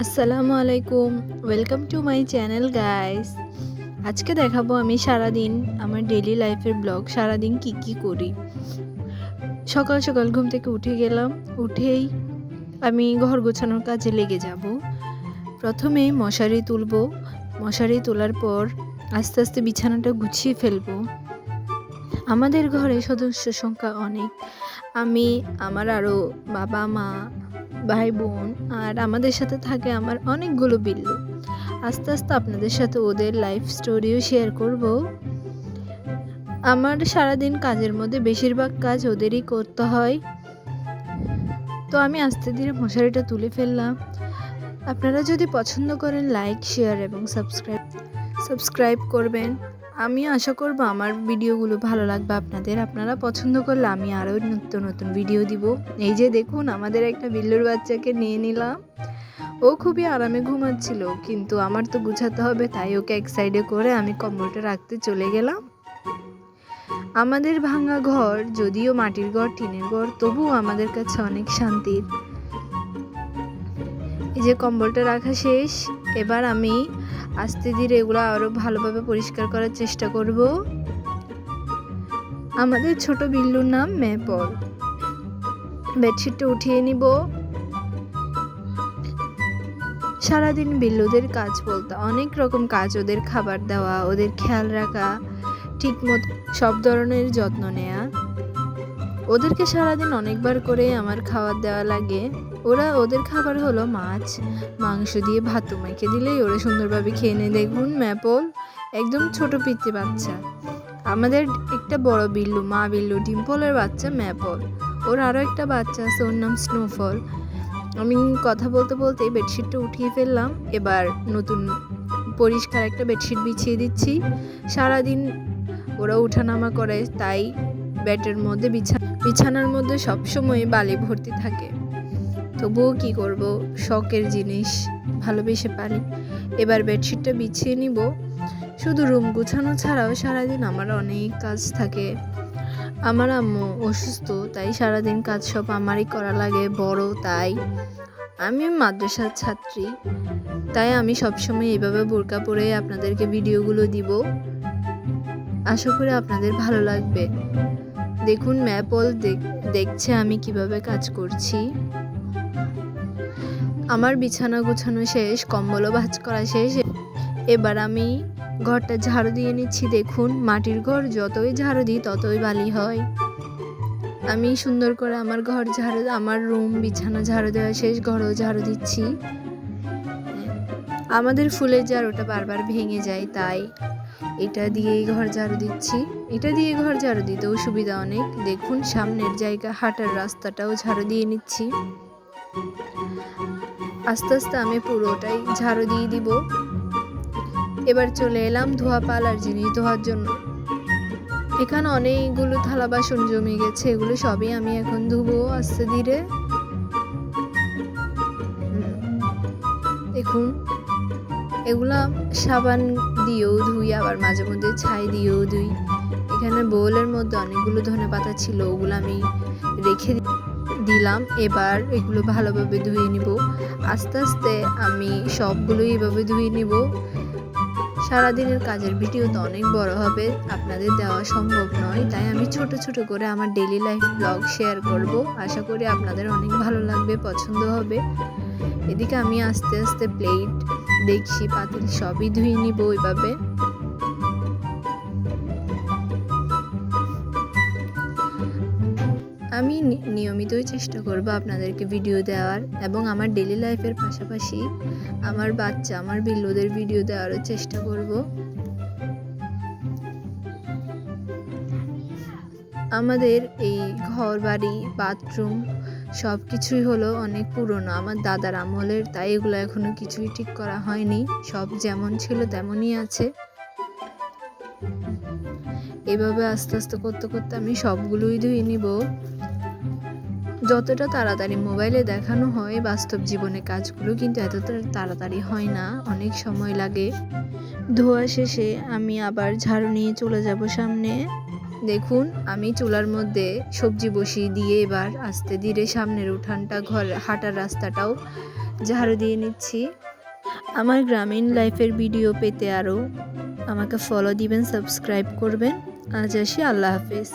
আসসালামু আলাইকুম, welcome to my channel guys. আজকে দেখাবো আমি সারাদিন আমার ডেইলি লাইফের ব্লগ। সারাদিন কি করি। সকাল সকাল ঘুম থেকে উঠে গেলাম। উঠেই আমি ঘর গোছানোর কাজে লেগে যাব। প্রথমে মশারি তুলবো। মশারি তোলার পর আস্তে আস্তে বিছানাটা গুছিয়ে ফেলবো। আমাদের ঘরে সদস্য সংখ্যা অনেক। আমি, আমার আরও বাবা মা, ভাই বোন, আর আমাদের সাথে থাকে আমার অনেকগুলো বিল্লু। আস্তে আস্তে আপনাদের সাথে ওদের লাইফ স্টোরিও শেয়ার করব। আমার সারাদিন কাজের মধ্যে বেশিরভাগ কাজ ওদেরই করতে হয়। তো আমি আস্তে ধীরে মশারিটা তুলে ফেললাম। আপনারা যদি পছন্দ করেন লাইক, শেয়ার এবং সাবস্ক্রাইব করবেন। আমি আশা করব আমার ভিডিওগুলো ভালো লাগবে আপনাদের। আপনারা পছন্দ করলে আমি আরও নতুন নতুন ভিডিও দিব। এই যে দেখুন, আমাদের একটা বিল্লুর বাচ্চাকে নিয়ে নিলাম। ও খুবই আরামে ঘুমাচ্ছিল, কিন্তু আমার তো গুছাতে হবে, তাই ওকে এক সাইডে করে আমি কম্বলটা রাখতে চলে গেলাম। আমাদের ভাঙা ঘর, যদিও মাটির ঘর, টিনের ঘর, তবুও আমাদের কাছে অনেক শান্তির। এই যে কম্বলটা রাখা শেষ। এবার আমি আস্তে ধীরে এগুলো আরো ভালোভাবে পরিষ্কার করার চেষ্টা করব। আমাদের ছোট বিল্লুর নাম মেপল। বেডশিটটা উঠিয়ে নিব। সারাদিন বিল্লুদের কাজ বলতে অনেক রকম কাজ। ওদের খাবার দেওয়া, ওদের খেয়াল রাখা, ঠিকমতো সব ধরনের যত্ন নেওয়া। ওদেরকে সারাদিন অনেকবার করে আমার খাবার দেওয়া লাগে। ওদের খাবার হলো মাছ, মাংস দিয়ে ভাত মেখে দিলেই ওরা সুন্দরভাবে খেয়ে নেয়। দেখুন ম্যাপল একদম ছোট পিচ্চি বাচ্চা। আমাদের একটা বড় বিল্লু, মা বিল্লু ডিম্পলের বাচ্চা ম্যাপল। ওর আরও একটা বাচ্চা আছে, ওর নাম স্নোফল। আমি কথা বলতে বলতে বেডশিটটা উঠিয়ে ফেললাম। এবার নতুন পরিষ্কার একটা বেডশিট বিছিয়ে দিচ্ছি। সারাদিন ওরা উঠানামা করে, তাই বেডের মধ্যে বিছানার মধ্যে সবসময় বালি ভর্তি থাকে। তবুও কি করব, শখের জিনিস, ভালোবেসে পারি। এবার বেডশিটটা বিছিয়ে নিব। শুধু রুম গুছানো ছাড়াও সারাদিন আমার অনেক কাজ থাকে। আমার আম্মু অসুস্থ, তাই সারাদিন কাজ সব আমারই করা লাগে, বড় তাই। আমি মাদ্রাসার ছাত্রী, তাই আমি সবসময় এইভাবে বোরকা পরে আপনাদেরকে ভিডিওগুলো দিব। আশা করি আপনাদের ভালো লাগবে। দেখুন ম্যাপল দেখছে আমি কিভাবে কাজ করছি। আমার বিছানা গুছানো শেষ, কম্বলও ভাঁজ করা শেষ। এবার আমি ঘরটা ঝাড়ু দিয়ে নিচ্ছি। দেখুন, মাটির ঘর যতই ঝাড়ু দিই ততই বালি হয়। আমি সুন্দর করে আমার রুম বিছানা ঝাড়ু দেওয়া শেষ, ঘরও ঝাড়ু দিচ্ছি। আমাদের ফুলের ঝাড়ুটা বারবার ভেঙে যায়, তাই এটা দিয়েই ঘর ঝাড়ু দিচ্ছি। এটা দিয়ে ঘর ঝাড়ু দিতেও সুবিধা অনেক। দেখুন, সামনের জায়গা, হাঁটার রাস্তাটাও ঝাড়ু দিয়ে নিচ্ছি। আস্তে আস্তে আমি পুরোটাই ঝাড়ু দিয়ে দিব। এবার চলে এলাম ধোয়া পালার জিনিস ধোয়ার জন্য। এখানে অনেকগুলো থালা বাসন জমে গেছে, এগুলো সবই আমি এখন ধুবো আস্তে ধীরে। দেখুন, এগুলা সাবান দিয়েও ধুই, আবার মাঝে মধ্যে ছাই দিয়েও ধুই। এখানে বোলের মধ্যে অনেকগুলো ধনেপাতা ছিল, ওগুলো আমি রেখে দিলাম। এবার এগুলো ভালোভাবে ধুয়ে নিব। আস্তে আস্তে আমি সবগুলোই এভাবে ধুয়ে নিব। সারাদিনের কাজের ভিডিও তো অনেক বড় হবে, আপনাদের দেওয়া সম্ভব নয়, তাই আমি ছোট ছোট করে আমার ডেইলি লাইফ ব্লগ শেয়ার করব। আশা করি আপনাদের অনেক ভালো লাগবে, পছন্দ হবে। এদিকে আমি আস্তে আস্তে প্লেট, দেখছি, পাতিল সবই ধুয়ে নিব ওইভাবে। আমি নিয়মিতই চেষ্টা করব আপনাদেরকে ভিডিও দেওয়ার, এবং আমার ডেইলি লাইফের পাশাপাশি আমার বাচ্চা, আমার বিল্লুদের ভিডিও দেওয়ারও চেষ্টা করব। আমাদের এই ঘর বাড়ি, বাথরুম সব কিছুই হলো অনেক পুরনো, আমার দাদার আমলের, তাই এগুলো এখনো কিছুই ঠিক করা হয়নি। সব যেমন ছিল তেমনই আছে। এভাবে আস্তে আস্তে করতে করতে আমি সবগুলোই ধুয়ে নিব। যতটা তাড়াতাড়ি মোবাইলে দেখানো হয়, বাস্তব জীবনে কাজগুলো কিন্তু এতটা তাড়াতাড়ি হয় না, অনেক সময় লাগে। ধোয়া শেষে আমি আবার ঝাড়ু নিয়ে চলে যাব সামনে। দেখুন, আমি চুলার মধ্যে সবজি বসিয়ে দিয়ে এবার আস্তে ধীরে সামনের উঠানটা, ঘর, হাঁটার রাস্তাটাও ঝাড়ু দিয়ে নিচ্ছি। আমার গ্রামীণ লাইফের ভিডিও পেতে আরও আমাকে ফলো দিবেন, সাবস্ক্রাইব করবেন। আজ আসি, আল্লাহ হাফিজ।